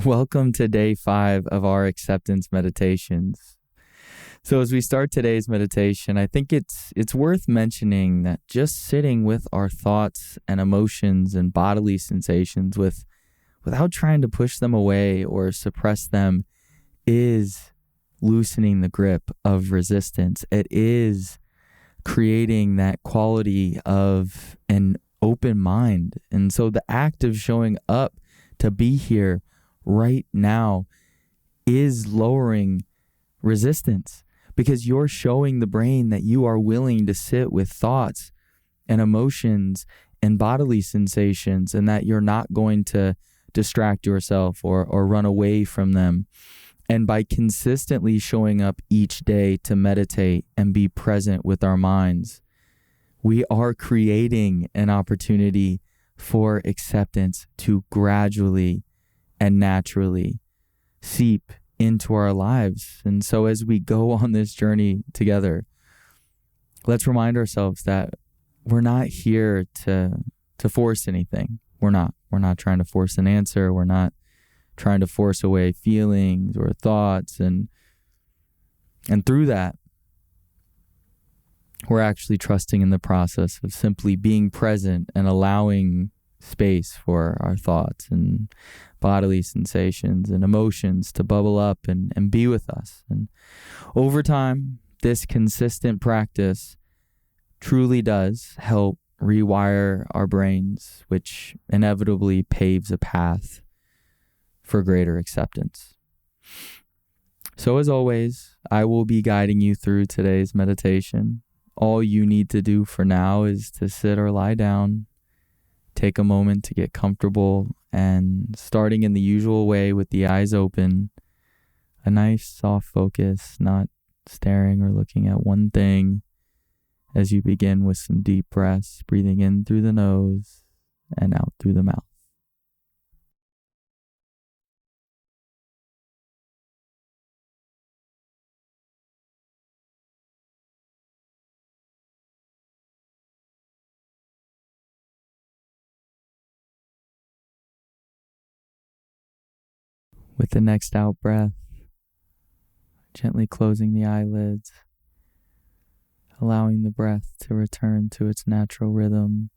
Welcome to day 5 of our acceptance meditations. So as we start today's meditation, I think it's worth mentioning that just sitting with our thoughts and emotions and bodily sensations without trying to push them away or suppress them is loosening the grip of resistance. It is creating that quality of an open mind. And so the act of showing up to be here right now is lowering resistance, because you're showing the brain that you are willing to sit with thoughts and emotions and bodily sensations, and that you're not going to distract yourself or run away from them. And by consistently showing up each day to meditate and be present with our minds, we are creating an opportunity for acceptance to gradually and naturally seep into our lives. And so as we go on this journey together, let's remind ourselves that we're not here to force anything. We're not trying to force an answer. We're not trying to force away feelings or thoughts. And through that, we're actually trusting in the process of simply being present and allowing space for our thoughts and bodily sensations and emotions to bubble up and be with us. And over time, this consistent practice truly does help rewire our brains, which inevitably paves a path for greater acceptance. So as always, I will be guiding you through today's meditation. All you need to do for now is to sit or lie down, take a moment to get comfortable, and starting in the usual way with the eyes open, a nice soft focus, not staring or looking at one thing, as you begin with some deep breaths, breathing in through the nose and out through the mouth. With the next out breath, gently closing the eyelids, allowing the breath to return to its natural rhythm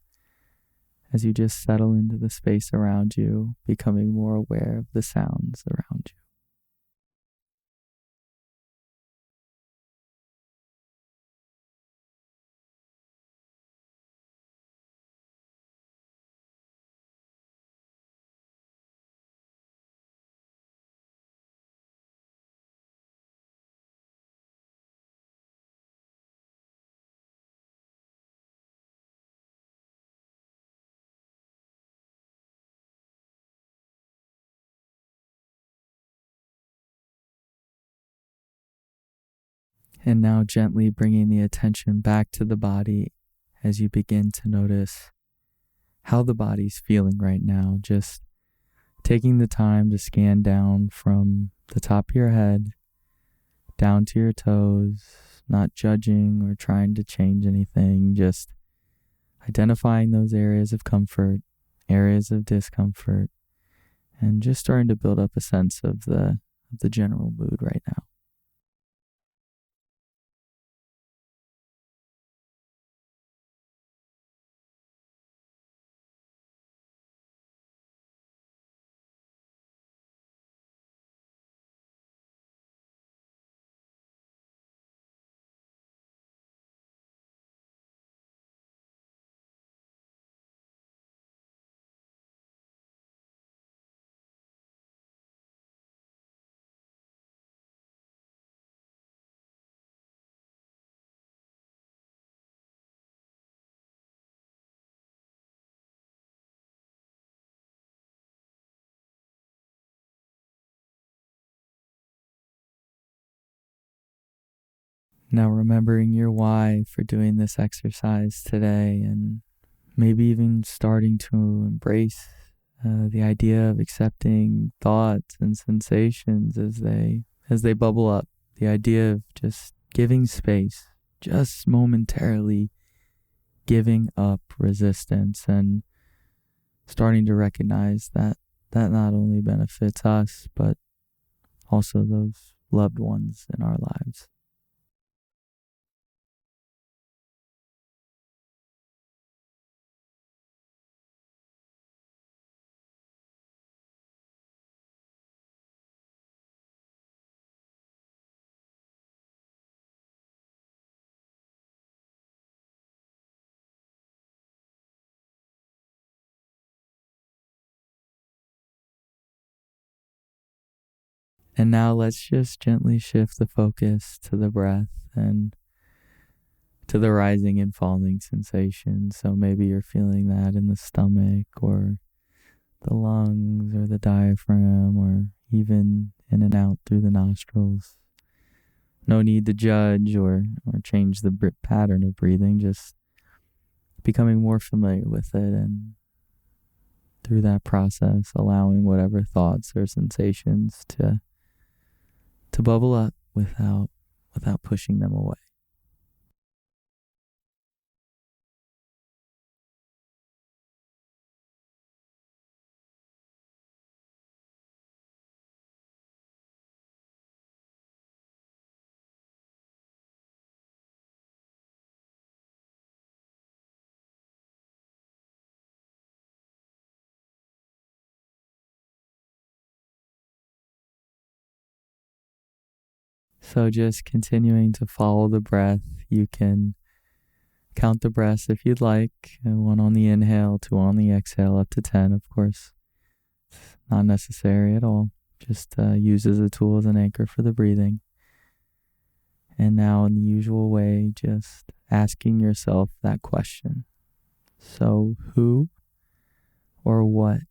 as you just settle into the space around you, becoming more aware of the sounds around you. And now gently bringing the attention back to the body as you begin to notice how the body's feeling right now. Just taking the time to scan down from the top of your head down to your toes, not judging or trying to change anything, just identifying those areas of comfort, areas of discomfort, and just starting to build up a sense of the general mood right now. Now remembering your why for doing this exercise today, and maybe even starting to embrace the idea of accepting thoughts and sensations as they bubble up. The idea of just giving space, just momentarily giving up resistance, and starting to recognize that that not only benefits us, but also those loved ones in our lives. And now let's just gently shift the focus to the breath and to the rising and falling sensation. So maybe you're feeling that in the stomach or the lungs or the diaphragm or even in and out through the nostrils. No need to judge or change the pattern of breathing, just becoming more familiar with it, and through that process allowing whatever thoughts or sensations to bubble up without pushing them away. So just continuing to follow the breath. You can count the breaths if you'd like. One on the inhale, two on the exhale, up to 10, of course. It's not necessary at all. Just use as a tool, as an anchor for the breathing. And now, in the usual way, just asking yourself that question. So, who or what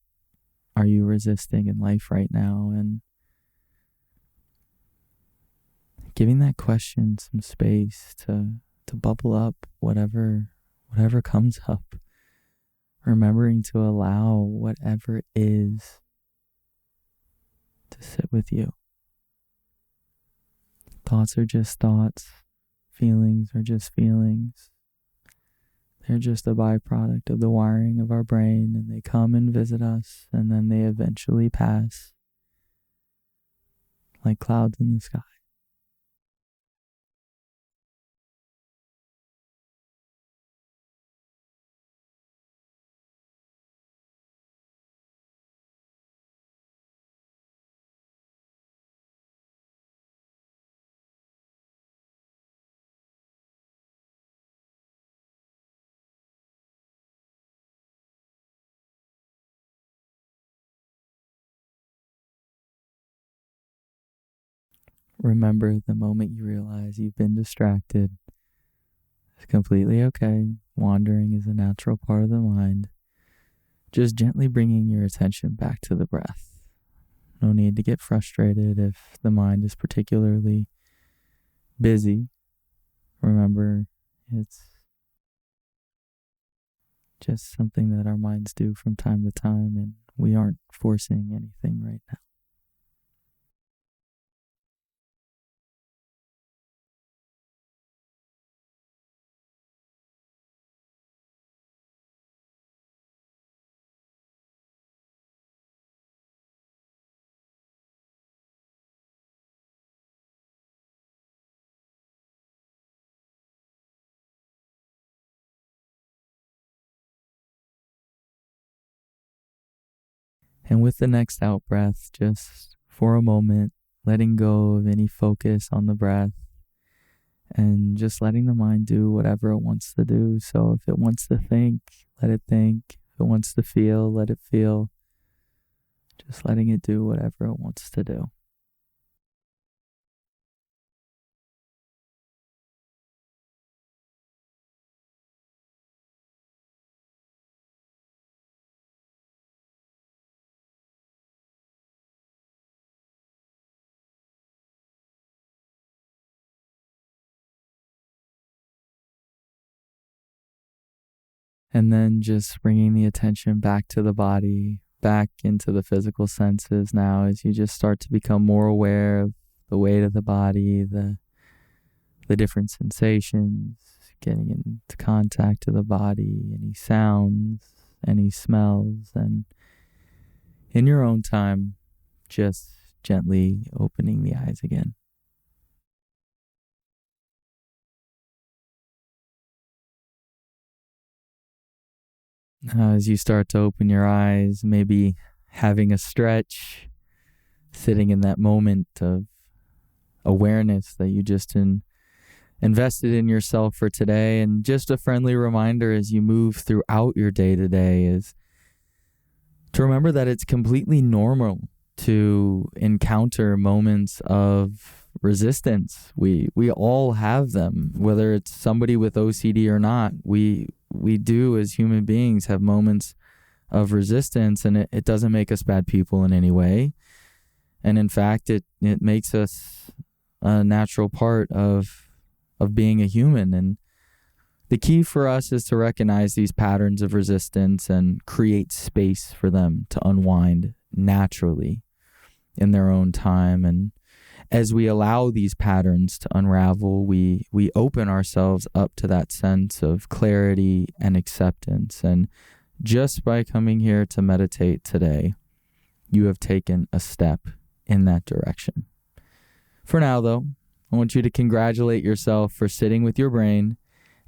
are you resisting in life right now? And giving that question some space to bubble up whatever comes up. Remembering to allow whatever is to sit with you. Thoughts are just thoughts. Feelings are just feelings. They're just a byproduct of the wiring of our brain, and they come and visit us, and then they eventually pass like clouds in the sky. Remember, the moment you realize you've been distracted, it's completely okay. Wandering is a natural part of the mind. Just gently bringing your attention back to the breath. No need to get frustrated if the mind is particularly busy. Remember, it's just something that our minds do from time to time, and we aren't forcing anything right now. And with the next out breath, just for a moment, letting go of any focus on the breath and just letting the mind do whatever it wants to do. So if it wants to think, let it think. If it wants to feel, let it feel. Just letting it do whatever it wants to do. And then just bringing the attention back to the body, back into the physical senses now, as you just start to become more aware of the weight of the body, the different sensations, getting into contact to the body, any sounds, any smells, and in your own time, just gently opening the eyes again. As you start to open your eyes, maybe having a stretch, sitting in that moment of awareness that you just invested in yourself for today. And just a friendly reminder as you move throughout your day to day is to remember that it's completely normal to encounter moments of resistance. We all have them, whether it's somebody with OCD or not. We do, as human beings, have moments of resistance, and it doesn't make us bad people in any way. And in fact, it makes us a natural part of being a human. And the key for us is to recognize these patterns of resistance and create space for them to unwind naturally in their own time. And as we allow these patterns to unravel, we open ourselves up to that sense of clarity and acceptance. And just by coming here to meditate today, you have taken a step in that direction. For now, though, I want you to congratulate yourself for sitting with your brain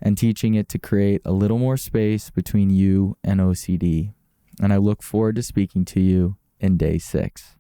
and teaching it to create a little more space between you and OCD. And I look forward to speaking to you in day 6.